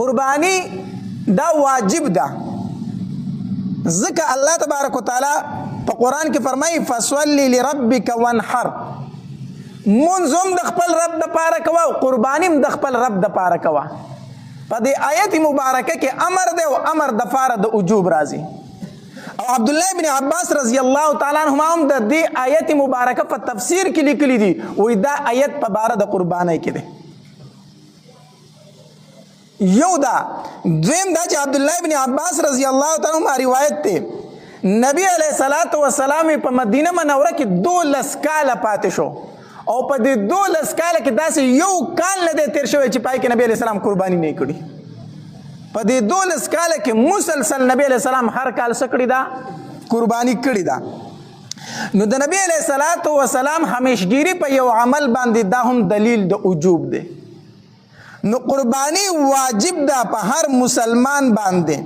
قربانی دا واجب ده، ځکه الله تبارک وتعالی په قرآن کې فرمایي فصلی لربک وانحر، مونځ هم د خپل رب دپاره کوه او قرباني هم د خپل رب دپاره کوه. په دې آیت مبارکه کې امر دی او امر دپاره د وجوب راځي. او عبدالله بن عباس رضی الله تعالی عنهما هم د دې آیت مبارکه په تفسیر کې لیکلي دي، وایي دا آیت په باره د قربانۍ کې دی. یو دا دویم دا چې عبدالله بن عباس رضی الله تعالی عنهما روایت دی، نبی علیه الصلاة والسلام په مدینه منوره کې 12 کاله پاتې شو او په دې 12 کاله کې داسې یو کال نه دی تیر شوی چې پای کې نبی علیه السلام قرباني نه کړي. په دې 12 کاله کې مسلسل نبی علیه السلام هر کال څه کړي ده؟ قرباني کړي ده. نو د نبی علیه الصلاة والسلام همیشګیري په یو عمل باندې دا هم دلیل د وجوب دی. نو قربانی واجب ده په هر مسلمان باندې.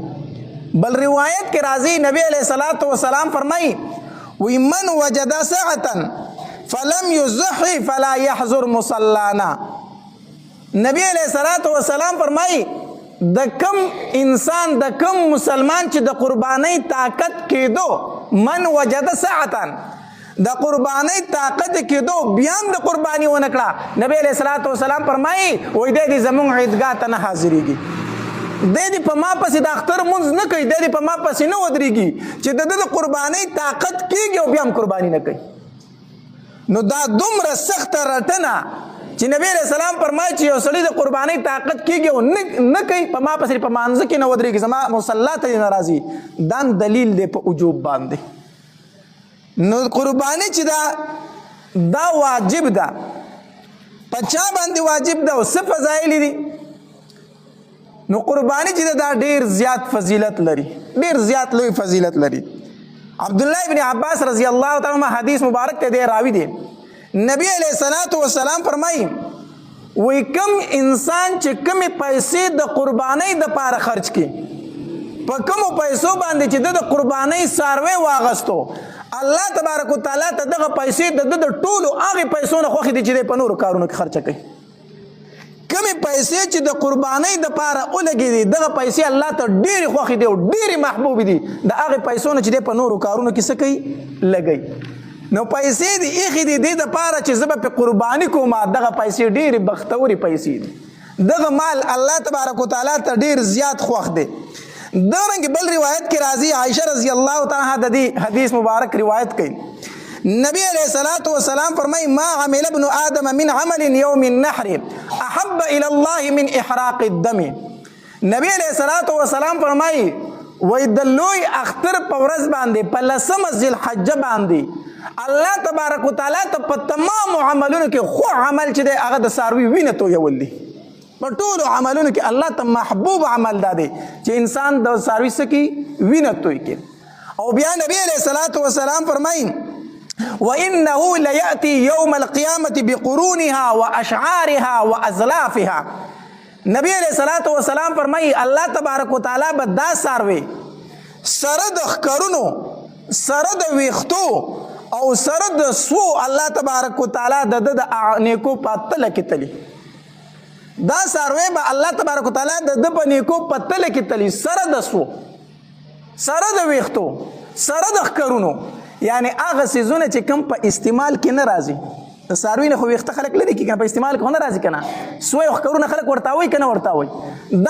بل روایت کې راځي نبی علیہ الصلوۃ والسلام فرمایي وی من وجد ساعة فلم يزحي فلا يحضر مصلانا. نبی علیہ الصلوۃ والسلام فرمایي د کم انسان د کم مسلمان چې د قربانی طاقت کېدو، من وجد ساعة د قربانی طاقت کېدو بیا هم د قربانی ونه کړه، نبی علیہ الصلوۃ والسلام فرمایي وای دی زمونږ عیدګاه ته نه حاضرېږي، دی په ما پسې د اختر مونځ نه کوي، دی په ما پسې نه ودرېږي چې د قربانی طاقت کېږي او بیا هم قربانی نه کوي. نو دا دومره سخته رټنه چې نبی علیہ السلام فرمایي چې یو سړی د قربانی طاقت کېږي او نه کوي، په ما پسې په مانځه کې نه ودرېږي، زما مصلا ته نه راځي، دا دلیل دی په وجوب باندې. نو قربانی چې دا واجب ده، په چا باندې واجب ده او څه فضایل دي؟ نو قربانی چې دا ډیر زیات فضیلت لري، ډیر زیات لوی فضیلت لري. عبدالله ابن عباس رضی الله تعالی عنہ حدیث مبارک ته دی راوی دی، نبی علیہ الصلوۃ والسلام فرمایي وی کم انسان چې کمی پیسې د قربانی د پاره خرج کړي، په کومو پیسو باندې چې د قربانی ساروی واغستو، الله تبارک وتعالى ته دغه پیسې د ټولو هغه پیسو نه خوښې دي چې په نورو کارونو کې خرچه کوي. کمی پیسې چې د قربانی د پاره ولګي دي، دغه پیسې الله ته ډېرې خوښې دي او ډېرې محبوب دي، د هغه پیسو نه چې په نورو کارونو کې څه کوي؟ لګي. نو پیسې دي ایښې دي دې دپاره چې زه به په قرباني کوم، دغه پیسې ډېرې بختورې پیسې دي، دغه مال الله تبارک وتعالی ته ډېر زیات خوښ دی. دغرنګ بل روایت کې راځي، عائشہ رضی الله تعالی عنها د دې حدیث مبارک روایت کوي، نبی علیہ الصلوۃ والسلام فرمای ما عمل ابن آدم من عمل یوم النحر احب الى الله من احراق الدم. نبی علیہ الصلوۃ والسلام فرمای وای د لوی اختر په ورځ باندې په 10 ذوالحجه باندې الله تبارک وتعالی ته په تمام عملونو کې خو عمل چې دی هغه د ساروي وینه تویول دی. په ټولو عملونو کې الله ته محبوب عمل دا دی چې انسان د ساروي سکی وینه توی کړي. او بیا نبی علیہ الصلوۃ والسلام فرمایي وانه لياتي يوم القيامه بقرونها واشعارها وازلافها. نبی علیہ الصلوۃ والسلام فرمایي الله تبارک وتعالی به دا ساروي سره د خکرونو، سره د ویختو او سره د سو الله تبارک وتعالی د نیکو پاتله کې تلی. دا ساروی به الله تبارک وتعالی د په نیکو پتل کې تلی، سره د سو، سره د ویختو، سره د خکرونو، یعنی هغه سیزونه چې کم په استعمال کې نه راځي. د ساروی نه خو ویخته خلک لري کې په استعمال کې نه راځي کنه، سوی خکرونه خلک ورتاوي کنه ورتاوي،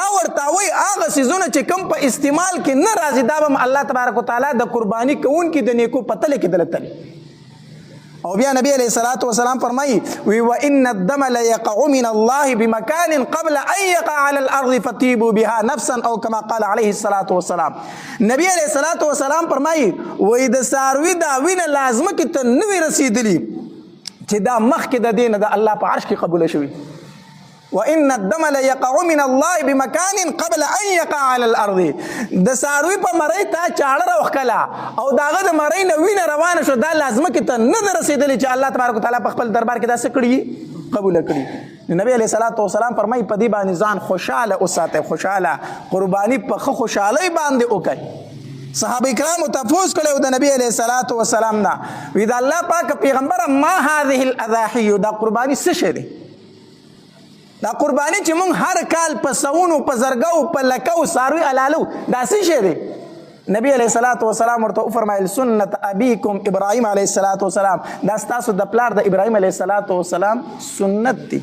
دا ورتاوي هغه سیزونه چې کم په استعمال کې نه راځي، دا به الله تبارک وتعالی د قربانی کوونکي د نیکو پتل کې دلتل. او بیا نبی علیہ الصلوۃ والسلام فرمایي وی وان الدم لا يقع من الله بمكان قبل ان يقع على الارض فتيبوا بها نفسا او كما قال عليه الصلوۃ والسلام. نبی علیہ الصلوۃ والسلام فرمایي وی د ساروی دا وینه لازمه کې ته نوې رسیدلی چې دا مخکې د دینه د الله په عرش کې قبول شوی. وان الدم لا يقع من الله بمكان قبل ان يقع على الارض. د ساروی په مړی ته چاړه راوخکله او داغه د مړی نه وینه روانه شو، دا لازمه کې ته نه رسیدلی چې الله تبارک وتعالی په خپل دربار کې دا څه کړي؟ قبول کړي. نبی علیہ الصلوۃ والسلام فرمایي په دې باندې ځان خوشاله اوساته، خوشاله قربانی په خوشالۍ باندې وکړي. صحابه کرام تفوس کړو د نبی علیہ الصلوۃ والسلام نه، وی دا الله پاک پیغمبر ما هذه الاضاحی، دا قربانی څه شی دی؟ دا قرباني چې مونږ هر کال په سونو په زرګو په لکو څاروي حلالو دا څه شی دی؟ نبی علیه الصلاۃ والسلام ورته وفرمایل سنت ابیکم ابراهیم علیه الصلاۃ والسلام، دا ستاسو د پلار د ابراهیم علیه الصلاۃ والسلام سنت دی.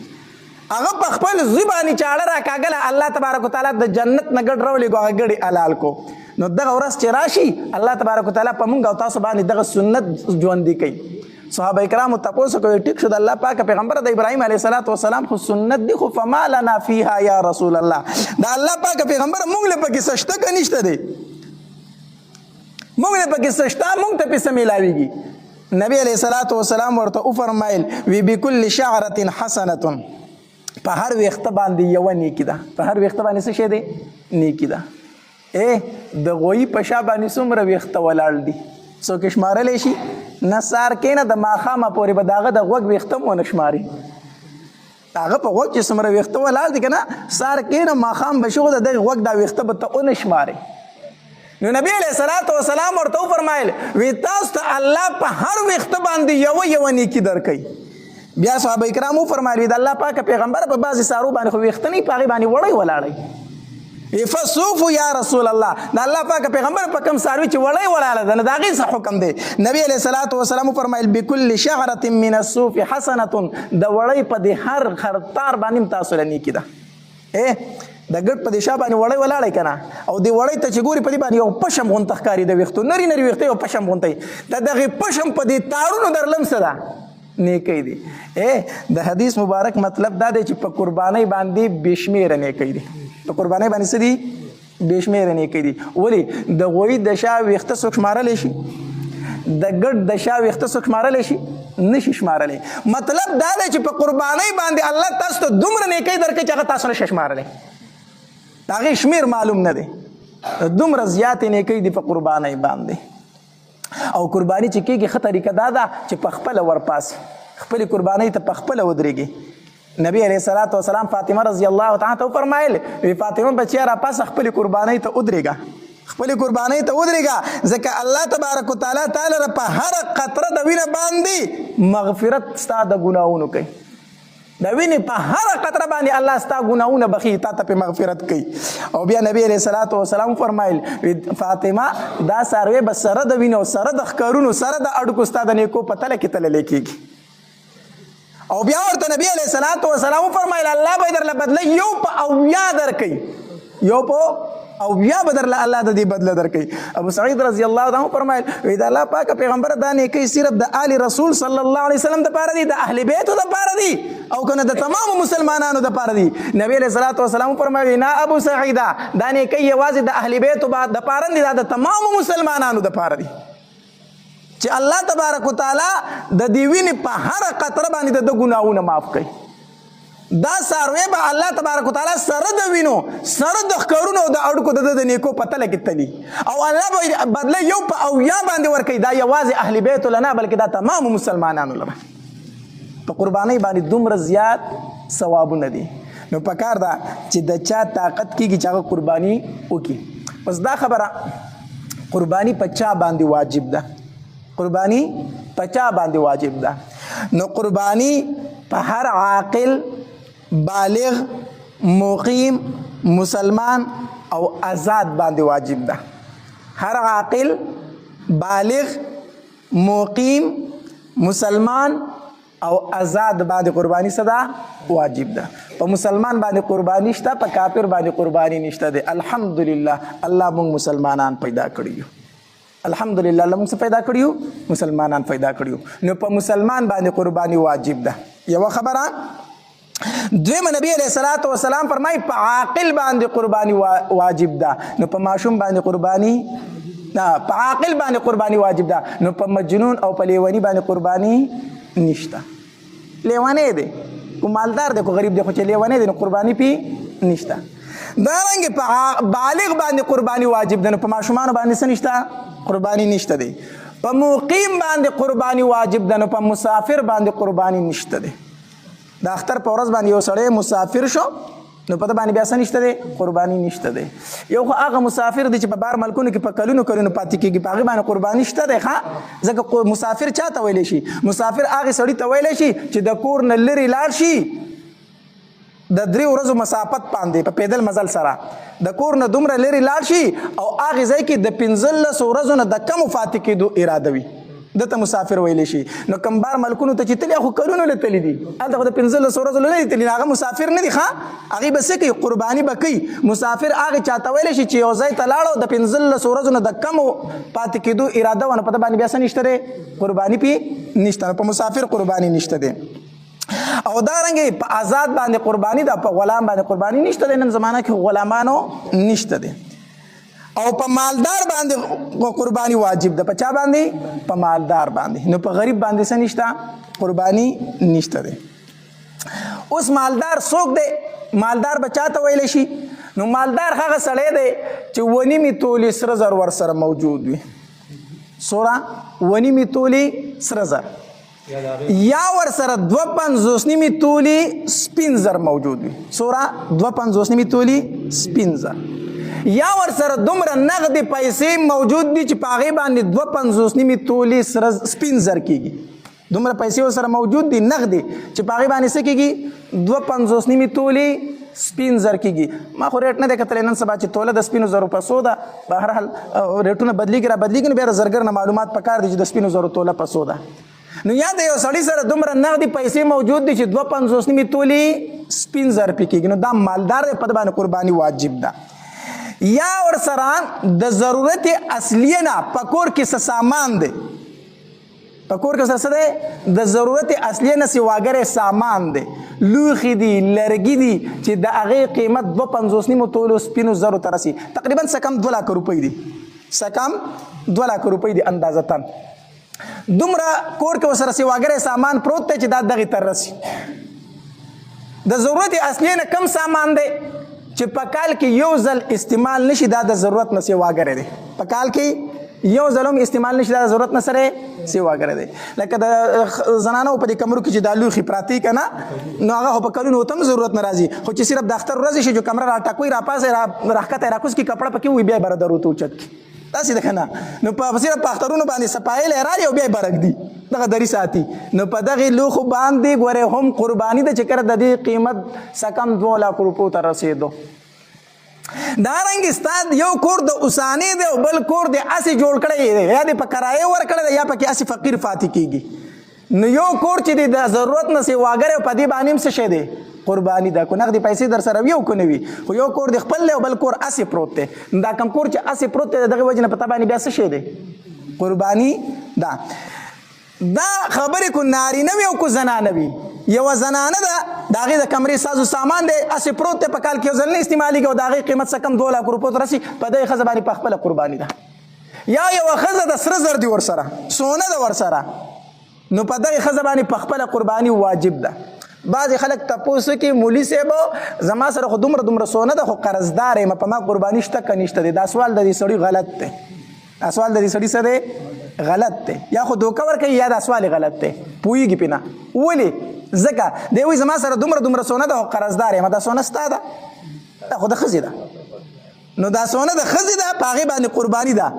هغه په خپل زوی باندې چاړه راکاږله، الله تبارک وتعالی د جنت نه ګډ راولېږو، هغه ګډې حلال کو. نو دغه ورځ چې راشي الله تبارک وتعالی په مونږ او تاسو باندې دغه سنت ژوندي کوي. صحابه کرامو تاسو کوي ټیک شو د الله پاک پیغمبر د ابراهیم علیه الصلاۃ والسلام خو سنت دی، خو فما لنا فيها یا رسول الله، دا الله پاک پیغمبر مونږ له پکې سشته کنيشته دی، مونږ له پکې سشته مونږ ته پیسې ملاويږي. نبی علیه الصلاۃ والسلام ورته فرمایل وی بكل شعره حسنه، په هر وخت باندې یو نیکی ده، په هر وخت باندې څه شی دی؟ نیکی ده. د غوی په شا باندې څومره وخت ولاړ دي څوک شمارلی شي؟ نه سار کېنه د ماښامه پورې به د هغه د غوږ ویښته هم ونه شماري، هغه په غوږ چې څومره ویښته ولاړ دي که نه سار کېنه ماښام به شي خو د دغه غوږ دا ویښته به ته ونه شماري. نو نبی علیه الصلاۃ والسلام ورته وفرمایل وی تاسو ته الله په هر ویښته باندې یوه نیکي درکوي. بیا صحابه کرامو فرمایل د الله پاک پیغمبر په بعضې سارو باندې خو ویښته نه وي، په هغې باندې وړی ولاړی. فصوفو یا رسول الله، د الله پاک پیغمبر په کوم څاروي چې وړی ولاړه ده نو د هغې څه حکم دی؟ نبی علیه الصلاۃ والسلام وفرمایل بكل شعرة من الصوف حسنة، د وړی په دې هر خرتار باندې هم تاسو له نیکي ده. د ګډ په دې شا باندې وړی ولاړی که نه، او دې وړی ته چې ګوري په دې باندې یو پشم غونته ښکاري د ویښتو، نري نري ویښته یو پشم غونته وي، د دغې پشم په دې تارونو درلم څه ده؟ نیکی دی. د حدیث مبارک مطلب دا دی چې په قربانۍ باندې بېشمېره نیکی دی، په قربانۍ باندې څه دي؟ بېشمېره نیکی دي. ولې؟ د غوی د شا ویښته څوک شمارلی شي؟ د ګډ د شا ویښته څوک شمارلی شي؟ نشي شمارلی. مطلب دا دی چې په قربانۍ باندې الله تاسو ته دومره نیکی درکوي چې هغه تاسو نشئ شمارلی، د هغې شمېر معلوم نه دی. دومره زیاتې نیکی دي په قربانۍ باندې. او قرباني چې کېږي ښه طریقه دا ده چې په خپله ورپاسي، خپلې قربانۍ ته په خپله ودرېږي. نبی علیه الصلاۃ والسلام فاطمه رضی الله تعالی ته وفرمایل وی فاطمه بچیا را پاسه خپلې قربانۍ ته ودرېږه، خپلې قربانۍ ته ودرېږه، ځکه الله تبارک وتعالی تعالی را په هر قطره د وینه باندې مغفرت ستا د ګناهونو کوي، د وینې په هر قطره باندې الله ستا ګناهونه بخي، تا ته پې مغفرت کوي. او بیا نبی علیه الصلاۃ والسلام فرمایل فاطمه دا څاروی به سره د وینو، سره د ښکارونو، سره د اډکو ستا د نیکو په تله کې تللی کېږي. او بیا ورته نبی علیه الصلاۃ والسلام فرمایل الله به درله بدله یو په اویا درکوي، یو په اویا به درله الله د دې بدله درکوي. ابو سعید رضی الله عنه فرمایل وی د الله پاک پیغمبر دا نیکۍ صرف د آل رسول صلی الله علیه وسلم دپاره دي، د اهل بیتو دپاره دي، او که نه د تمامو مسلمانانو دپاره دي. نبی علیه الصلاۃ والسلام فرمایي نه ابو سعیده دا نیکۍ یوازې د اهل بیتو دپاره دي، دا د تمامو مسلمانانو دپاره دي چې الله تبارک وتعالی د دې وینې په هر قطره باندې د ده ګناهونه معاف کوي. دا څاروی به الله تبارک وتعالی سره د وینو، سره د ښکارونو او د اړکو د ده د نیکو په تله کې تلي، او الله به بدله یو په اویا باندې ورکوي. دا یوازې اهل بیتو له نه بلکې دا تمامو مسلمانانو له په قربانۍ باندې دومره زیات ثوابونه دي. نو پکار ده چې د چا طاقت کېږي چې هغه قرباني وکړي. بس دا خبره قرباني په چا باندې واجب ده؟ قربانی په چا باندې واجب ده؟ نو قربانی په هر عاقل، بالغ، مقیم، مسلمان او آزاد باندې واجب ده. هر عاقل، بالغ، مقیم، مسلمان او آزاد باندې قربانی څه ده؟ واجب ده. په مسلمان باندې قربانی شته، په کافر باندې قربانی نشته ده. الحمدلله الله موږ مسلمانان پیدا کړي یو، الحمدلله الله موږ پیدا کړیو، مسلمانان پیدا کړیو. نو په مسلمان باندې قرباني واجب ده. یو خبره. دویم نبی علیہ الصلوۃ والسلام فرمایي په عاقل باندې قرباني واجب ده. نو په ماشوم باندې قرباني نه، په عاقل باندې قرباني واجب ده. نو په مجنون او په لیونی باندې قرباني نشته. لیونی دی کو مالدار دی کو غریب دی، خو چې لیونی دی نو قرباني پی نشته. دارنګه په بالغ باندې قرباني واجب ده. نو په ماشومان باندې څه نشته؟ قرباني نشته دی. په مقیم باندې قرباني واجب ده. نو په مسافر باندې قرباني نشته دی. د اختر په ورځ باندې یو سړی مسافر شو نو په ده باندې بیا څه نشته دی؟ قرباني نشته دی. یو خو هغه مسافر دی چې په بار ملکونو کې په کلونو کلونو پاتې کېږي، په هغې باندې قرباني شته دی. ځکه مسافر چا ته ویلی شي؟ مسافر هغې سړي ته ویلی شي چې د کور نه لرې لاړ شي د 3 ورځو مسافت باندې په پیدل مزل سره د کور نه دومره لري لاړ شي او هغه ځای کې د 15 ورځو نه د کم فاتح کېدو اراده وي دته مسافر ویلی شي. نو کمبار ملکونو ته چې تللی خو کلونو له تللی دي هلته خو د 15 ورځو نه دي تللی هغه مسافر نه دي ښه هغې به څه کوي قرباني به کوي. مسافر هغې چاته ویلی شي چې یو ځای ته لاړو د 15 ورځو نه د کمو پاتې کېدو اراده ونه په ده باندې بیا څه نشته دی قرباني پې نشته په مسافر قرباني نشته دی. او دارنګې په آزاد باندې قرباني ده په غلام باندې قرباني نشته دی. نن زمانه کې غلامانو نشته دی. او په مالدار باندې قرباني واجب ده. په چا باندې؟ په مالدار باندې. نو په غریب باندې څه نشته قرباني نشته دی. اوس مالدار څوک دی؟ مالدار به چاته ویلی شي؟ نو مالدار هغه سړی دی چې 1.5 تولې سره زر ورسره موجود وي. څومره؟ 1.5 تولې سره زر یا ورسره 2.5 تولې سپین زر موجود وي. څومره؟ 2.5 تولې سپین زر یا ورسره دومره نغدې پیسې موجود دي چې په هغې باندې 2.5 تولې سپین زر کېږي. دومره پیسې ورسره موجود دي نغدې چې په هغې باندې څه کېږي 2.5 تولې سپین زر کېږي. ما خو ریټ نه دی کتلی نن سبا چې توله د سپینو زرو په څو ده. په هر حال ریټونه بدلېږي را بدلېږي نو بیا د زرګر نه معلومات پکار دي چې د سپینو زرو توله په څو ده. نو یا د یو سړي سره دومره نغدې پیسې موجود دي چې 2.5 تولې سپین زر پې کېږي نو دا مالدار دی په ده باندې قرباني واجب ده. یا ورسره د ضرورت اصلیه نه په کور کې څه سامان دی په کور کې څه دی د ضرورت اصلیه نه سواګری سامان دی لوښي دي لرګي دي چې د هغې قیمت 2.5 تولو سپینو زرو ته رسي تقریبا څه کم 2 لک روپۍ دي څه کم 2 لک روپۍ دي اندازتاً. دومره کور کې ورسره سواګری سامان پروت دی چې دا دغې ته رسي. د ضرورت اصلیه نه کم سامان دی چې په کال کې یو ځل استعمال نشي دا د ضرورت نه سواګری دی. په کال کې یو ځل هم استعمال نشي دا د ضرورت نه سره سواګری دی. لکه د زنانو په دې کمرو کې چې دا لوښي پراته که نه نو هغه خو په کلونو ته هم ضرورت نه راځي خو چې صرف د اختر ورځې شي چې کمره راټاکوي راپاسئ راښکته راکوز کړي کپړه پکې وي بیا یې بره دروته اوچت کړي داسې ده که نه. نو په صرف په اخترونو باندې صفایل رالي او بیا یې برک دي دغه دري ساتي. نو په دغې لوښو باندې ګورې هم قرباني ده چې کله د دې قیمت څه کم 2 لک روپو ته رسېدو. دارنګې ستا یو کور د اوسانې دی او بل کور دی هسې جوړ کړی دی یا دې په کرایه ورکړی دی یا پکې هسې فقیر پاتې کېږي. نو یو کور چې دی د ضرورت نه سواګری او په دې باندې هم څه شی دی قرباني ده. که نغدې پیسې در سره وي او که نه وي خو یو کور دی خپل دی او بل کور هسې پروت دی. دا کم کور چې هسې پروت دی د دغې وجې نه په تا باندې بیا څه شی دی قرباني ده. دا خبرې کو نارینه وي او کو زنانه وي. یوه زنانه ده د هغې د کمرې سازو سامان دی هسې پروت دی په کال کې یو ځل نه استعمالېږي او د هغې قیمت څه کم 2 لک روپو ته رسي په دغې ښځه باندې په خپله قرباني ده. یا یوه ښځه د سره زر دي ورسره سونه ده ورسره نو په دغې ښځه باندې په خپله قرباني واجب ده. بعضې خلک تپوس کوي مولي صاحب زما سره خو دومره سونه ده خو قرضدار یم په ما قرباني شته که نشته دی. دا سوال د دې سړي غلط دی. دا سوال د دې سړي څه دی غلط دی. یا خو دوکه ورکوي یا دا سوال غلط دی پوهېږي پې نه. ولې ځکه دی وایي زما سره دومره سونه ده خو قرضدار یم دا سونه ستا ده دا خو د ښځې ده. نو دا سونه د ښځې ده په هغې باندې قرباني ده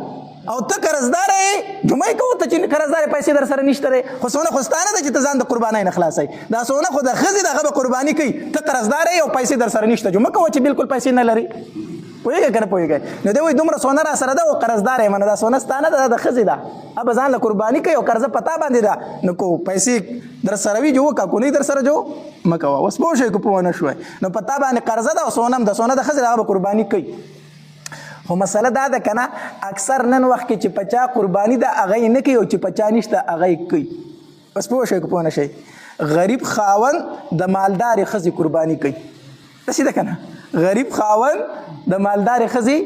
او ته قرضدار یې جمعه یې کوو ته چې قرضدار پیسې در سره نشته دی خو سونه خو ستا نه ده چې ته ځان د قربانۍ نه خلاصوي. دا سونه خو د ښځې ده هغه به قرباني کوي ته قرضدار یې او پیسې در سره نشته جمعه کوه چې بلکل پیسې نه لري. پوهېږئ که نه پوهېږئ. نو دی وایي دومره سونه را سره ده او قرضدار یم نو دا سونه ستا نه ده د ښځې ده هغه به ځان له قرباني کوي او قرضه په تا باندې ده. نو کو پیسې در سره وي جو وکړه کو نه در سره جو مه کوه. اوس پوه شوئ که پوه نه شوئ نو په تا باندې قرضه ده او سونه هم د سونه د ښځې ده هغه به قرباني کوي. خو مسله دا ده که نه اکثر نن وخت کې چې په چا قرباني ده هغه یې نه کوي او چې په چا نشته هغه یې کوي. اوس پوه شوئ که پوه نه شئ. غریب خاوند د مالدارې ښځې قرباني کوي. داسې ده که نه غریب خاوند د مالدارې ښځې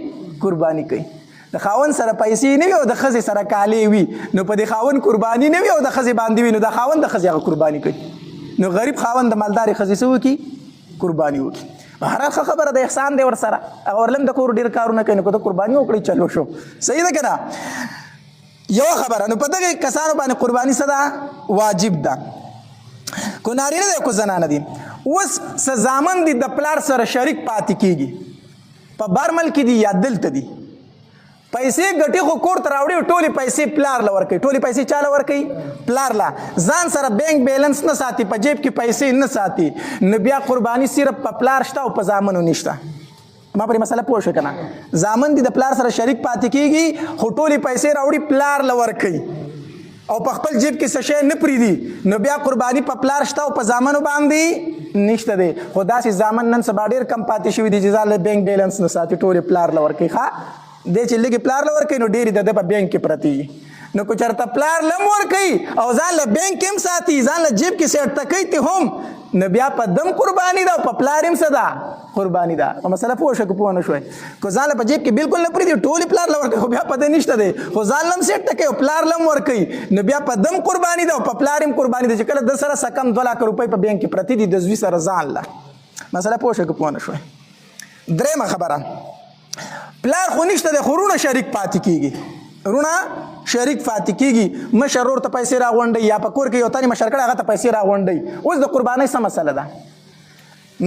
قرباني کوي. د خاوند سره پیسې نه وي او د ښځې سره کالې وي نو په دې خاوند قرباني نه وي او د ښځې باندې وي نو د خاوند د ښځې هغه قرباني کوي. نو غریب خاوند د مالدارې ښځې څه وکړي قرباني وکړي. هر ښه خبره د احسان دی ورسره هغه ورلم د کور ډېر کارونه کوي نو که ته قرباني وکړئ چلو شو صحیح ده که نه. یوه خبره نو په دغې کسانو باندې قرباني څه ده واجب ده. کو نارینه دی کو زنانه دي. اوس څه زامن دي د پلار سره شریک پاتې کېږي په بر ملک دي یا دلته دي پیسې ګټي خو کور ته راوړي ټولې پیسې پلار له ورکوي ټولې پیسې چا له ورکوي پلار له ځان سره بینک بیلنس نه ساتي په جیب کې پیسې نه ساتي نو بیا قرباني صرف په پلار شته او په زامنو نشته ما پرې مسله پوه شو که نه زامن دي د پلار سره شریک پاتې کېږي خو ټولې پیسې راوړي پلار له ورکوي او په خپل جیب کې څه شی نه پرېږدي نو بیا قرباني په پلار شته او په زامنو باندې نشته دی خو داسې زامن نن سبا ډېر کم پاتې شوي دي چې ځان له بینک بیلنس نه ساتي ټولې پلار له ورکوي ښه دی چې لږې پلار له ورکوي نو ډېرې د ده په بینک کې پرتې وي نو که چېرته پلار له هم ورکوي او ځان له بینک کې هم ساتي ځان له جیب کې سیټ کوي تی هم نو بیا په دم قرباني ده او په پلار هم څه ده قرباني ده په مسله پوه شو که پوه نه شوی که ځان له په جیب کې بالکل نه پرېږدي ټولې پلار له ورکوي خو بیا په ده نشته دی خو ځان له هم سیټ کوي او پلار له هم ورکوي نو بیا په دم قرباني ده او په پلار هم قرباني ده چې کله د سره څه کم 2 لک روپۍ په بینک کې پرتې دي د زوی سره ځان له مسله پوه شو که پوه نه شوی درېیمه خبره پلار خو نشته دی خو رونه شریک پاتې کېږي رونه شریک پاتې کېږي مشر ورور ته پیسې راغونډوي یا په کور کې یو تن مشر کړی هغه ته پیسې راغونډوي اوس د قربانۍ څه مسله ده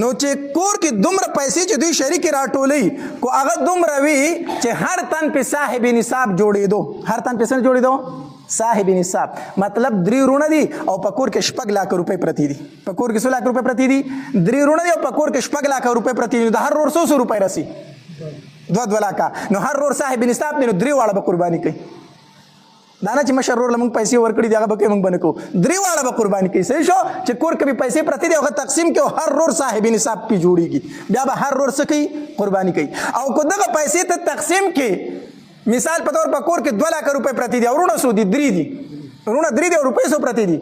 نو چې کور کې دومره پیسې چې دوی شریکې راټولوي کو هغه دومره وي چې هر تن پې صاحب نصاب جوړېدو هر تن پې څه جوړېدو صاحب نصاب مطلب 3 رونه دي او په کور کې 6 لک روپۍ پرتې دي په کور کې 100 لک روپۍ پرتې دي 3 رونه دي او په کور کې 6 لک روپۍ پرتې دي د هر ورور 100 روپۍ رسي 2 لکه نو هر ورور صاحب نصاب دی نو 3 واړه به قرباني کوي دا نه چې مشر ورور له موږ پیسې ورکړي دي هغه به کوي موږ به نه کوو 3 واړه به قرباني کوي صحیح شو چې کور کې به پیسې پرتې دي هغه تقسیم کوي او هر ورور صاحب نصاب پې جوړېږي بیا به هر ورور څه کوي قرباني کوي او که دغه پیسې ته تقسیم کې مثال په طور په کور کې 2 لک روپۍ پرتې دي او وروڼه څو دي 3 دي وروڼه 3 دي او روپۍ څو پرتې دي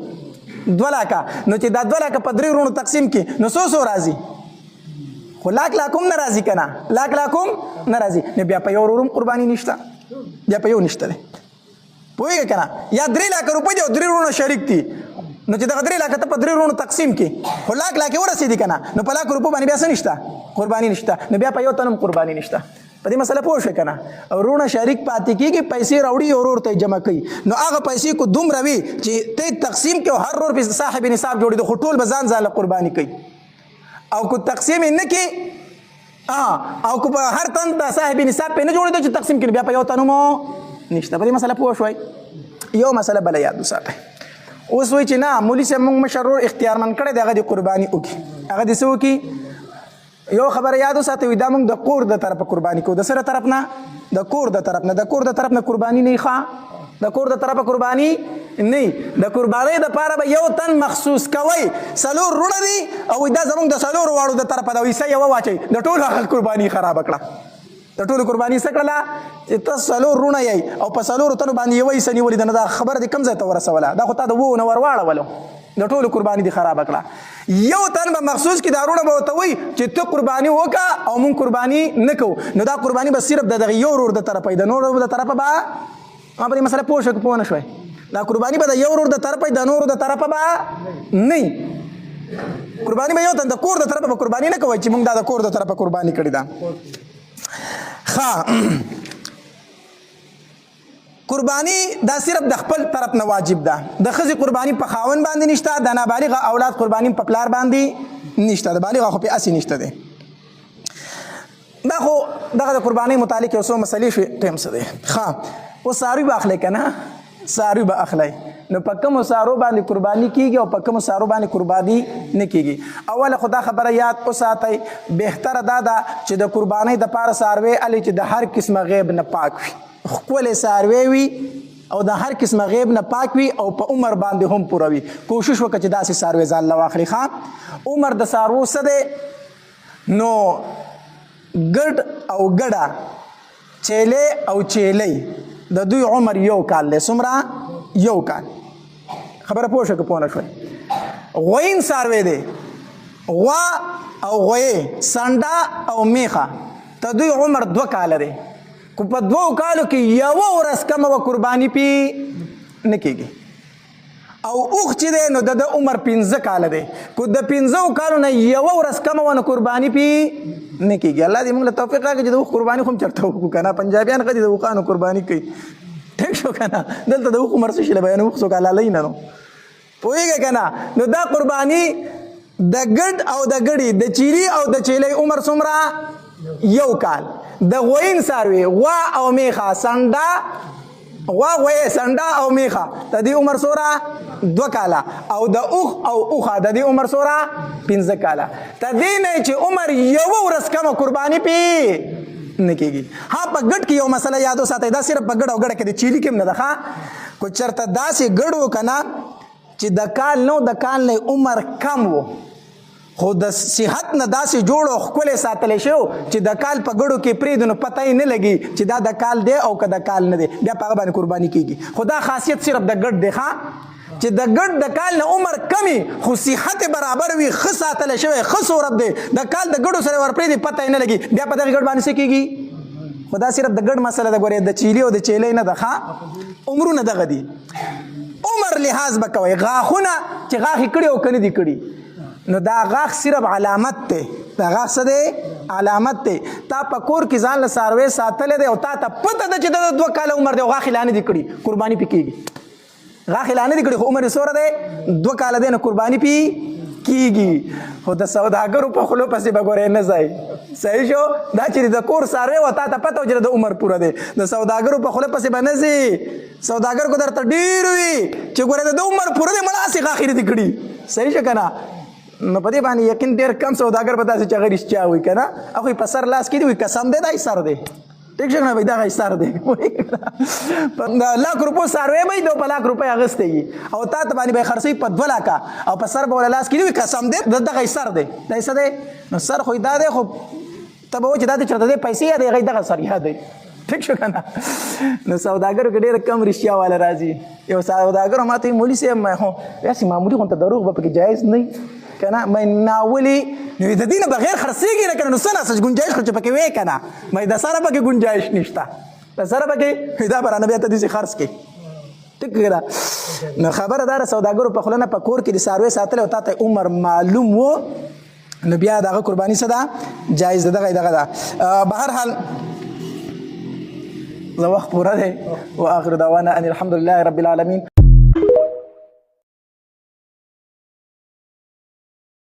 2 لکه نو چې دا 2 لکه په 3 وروڼو تقسیم کې نو څو راځي خو لاک هم نه راځي که نه لاک هم نه راځي نو بیا په یو ورور هم قرباني نشته بیا په یو نشته دی پوهېږې که نه یا 3 لک روپۍ دي او 3 وروڼه شریک دي نو چې دغه 3 لکه ته په 3 وروڼو تقسیم کې خو لاک ورسېدي که نه نو په لاک روپو باندې بیا څه نشته قرباني نشته نو بیا په یو تن هم قرباني نشته په دې مسله پوه شوې که نه وروڼه شریک پاتې کېږي پیسې راوړي یو ورور ته جمع کوي نو هغه پیسې کو دومره وي چې ته تقسیم کې او هر ورور پې صاحب نصاب جوړېدو خو ټول به ځان له قرباني کوي او کو تقسیم یې نه کې او کو په هر تن ته صاحب نصاب پې نه جوړېدو چې تقسیم کړي بیا په یو تن هم نشته په دې مسله پوه شوی یو مسله بله یاد وساتئ اوس وایي چې نه مولي صاحب موږ مشر ورور اختیارمند کړی دی هغه دې قرباني وکړي هغه دې څه وکړي یو خبره یاد وساتئ دا موږ د کور د طرفه قرباني کوو د سره طرف نه د کور د طرف نه د کور د طرف نه قرباني نه ښه د کور د طرفه قرباني نه د قربانۍ دپاره به یو تن مخصوص کوئ 4 وروڼه دي او دا زموږ د 4 واړو د طرفه ده حصه یوه واچوئ د ټولو هغه قرباني خرابه کړه د ټولو قرباني څه کړله چې ته 4 وروڼه یې او په 4 تنو باندې یوه حصه نیولې ده نو دا خبره دې کوم ځای ته ورسوله دا خو تا د 2 نه ور واړولو د ټولو قرباني دې خرابه کړه یو تن به مخصوص کړي دا وروڼه به ورته وایي چې ته قرباني وکړه او مونږ قرباني نه کوو نو دا قرباني به صرف د دغه یو ورور د طرفه وي د نور ورور د طرفه به ما په دې مسله پوه شوې که پوه نه شوی دا قرباني به د یو ورور د طرفه وي د نورو د طرفه به نه قرباني به یو تن د کور د طرفه به قرباني نه کوئ چې مونږ دا د کور د طرفه قرباني کړې ده قرباني دا صرف د خپل طرف نه واجب ده د ښځې قرباني په خاوند باندې نشته د نابالغه اولاد قرباني په پلار باندې نشته د بالغه خو په اسې نشته دی دا خو دغه د قربانۍ متعلق یو څو مسلې شوې ټایم څه دی ښه اوس څاروي به اخلی که نه څاروي به اخلی نو په کومو څارو باندې قرباني کېږي او په کومو څارو باندې قرباني نه کېږي اوله خو دا خبره یاد وساتئ بهتره دا ده چې د قربانۍ دپاره څاروی الې چې د هر قسمه غیب نه پاک وي ښکلې څاروی وي او د هر قسمه غیب نه پاک وي او په عمر باندې هم پوره وي کوشش وکړه چې داسې څاروی ځان له واخلي ښه عمر د څاروو څه دی نو ګډ او ګډه چیلې او چیلۍ د دوی عمر 1 کال دی څومره 1 کال خبره پوه شوه که پوه نه شوی غوین څاروی دی غوا او غویې سنډه او میخه د دوی عمر 2 کاله دی خو په 2 کالو کې یوه ورځ کمه به قرباني پې نه کېږي او اوښ چې دی نو د عمر 15 کاله دی خو د 15 کالو نه یوه ورځ کمه ونه قرباني پې نه کېږي الله دې موږ له توفیق راکړي چې د اوښ قرباني خو هم چېرته وکړو که نه پنجابیان ښه دي د اوښانو قرباني کوي ټیک شو که نه دلته د اوښ عمر څه شي له بیانوي اوښ څوک حلالوي نه نو پوهېږې که نه نو دا قرباني د ګډ او د ګډې د چیري او د چیلۍ عمر څومره 1 کال د غوین ساروي غوا او میخه سنډا غوا غوی سنډا او میخه د دې عمر سوره 2 کاله او د اوخ او اوخه د دې عمر سوره 15 کاله ته دې نه چې عمر یو ورځ کم قرباني پی نه کېږي. ها په ګډ کې یو مسله یادو ساتئ دا صرف په ګډ او ګډه کې د چیلي کې نه ده ښه کو چرته داسې ګډ و که نه چې د کال نو د کال نه عمر کم و خو د صحت نه داسې جوړ او ښکلی ساتلی شو چې د کال په ګډو کې پرېږدو نو پته یې نه لګي چې دا د کال دی او که د کال نه دی بیا په هغه باندې قرباني کېږي. خو دا خاصیت صرف د ګډ دی ښه چې د ګډ د کال نه عمر کمی خو صحت برابر وي ښه ساتلی شوی ښه صورت دی د کال د ګډو سره ورپرېږدي پته یې نه لګي بیا په دغې ګډ باندې څه کېږي. خو دا صرف د ګډ مسله ده ګورې د چیلي او د چیلۍ نه ده ښه عمرونه دغه دي. عمر لحاظ به کوئ غاښونه چې غاښ یې کړي او که نه دي کړي نو دا غاښ صرف علامت دی دا غاښ څه دی علامت دی. تا په کور کې ځان له څاروی ساتلی دی او تا ته پته ده چې د 2 کاله عمر دی او غاښ یې لا نه دي کړي قرباني پې کېږي. غاښ یې لا نه دي کړي خو عمر یې څومره دی 2 کاله دی نو قرباني پې کېږي. خو د سوداګرو په خولو پسې به ګورې نه ځئ صحیح شو دا چې د کور څاروی و تا ته پته و چې د عمر پوره دی د سوداګرو په خوله پسې به نه ځي سوداګر کو درته ډېر وي چې ګورې د عمر پوره دی مړه هسې غاښ یې نه دي کړي صحیح شو که نه نو په دې باندې یقین ډېر کم سوداګر به داسې چې هغه رښتیا وایي که نه هغوی په سر لاس کې دي وایي قسم دی دا یې سر دی ټیک شو که نه وایي دغه یې سر دی د 1,00,000 روپو څاروی به وي د 1,00,000 روپۍ اخیستی وي او تا ته باندې به یې خرڅوي په 2 لکه او په سر به لاس کې دي وایي قسم دی دغه یې سر دی دا یې څه دی نو سر خو دا دی خو ته به وایي چې دا دی چېرته دی پیسې یا دی هغه دغه سر یا دی ټیک شو که نه نو سوداګرو کې ډېره کم رښتیا واله راځي. یو سوداګر ماته وایي مولي صاحب داسې معمولي غونته دروغ به پکې جایز نه که نه مې ناولي نو د دې نه بغیر خرڅېږي نه که نه نو څه نسج ګنجایش خو چې پکې وې که نه مې د سره پکې ګنجایش نشته د سره پکې دا به رانه بیا ته داسې خرڅ کړي ټیک که ده نو خبره دا ده سوداګرو په خوله نه په کور کې د څاروی ساتلی او تا ته عمر معلوم و نو بیا د هغه قرباني څه ده جایز ده دغه ده. به هر حال زه وخت پوره دی و آخر دعوانا ان الحمد لله رب العالمین.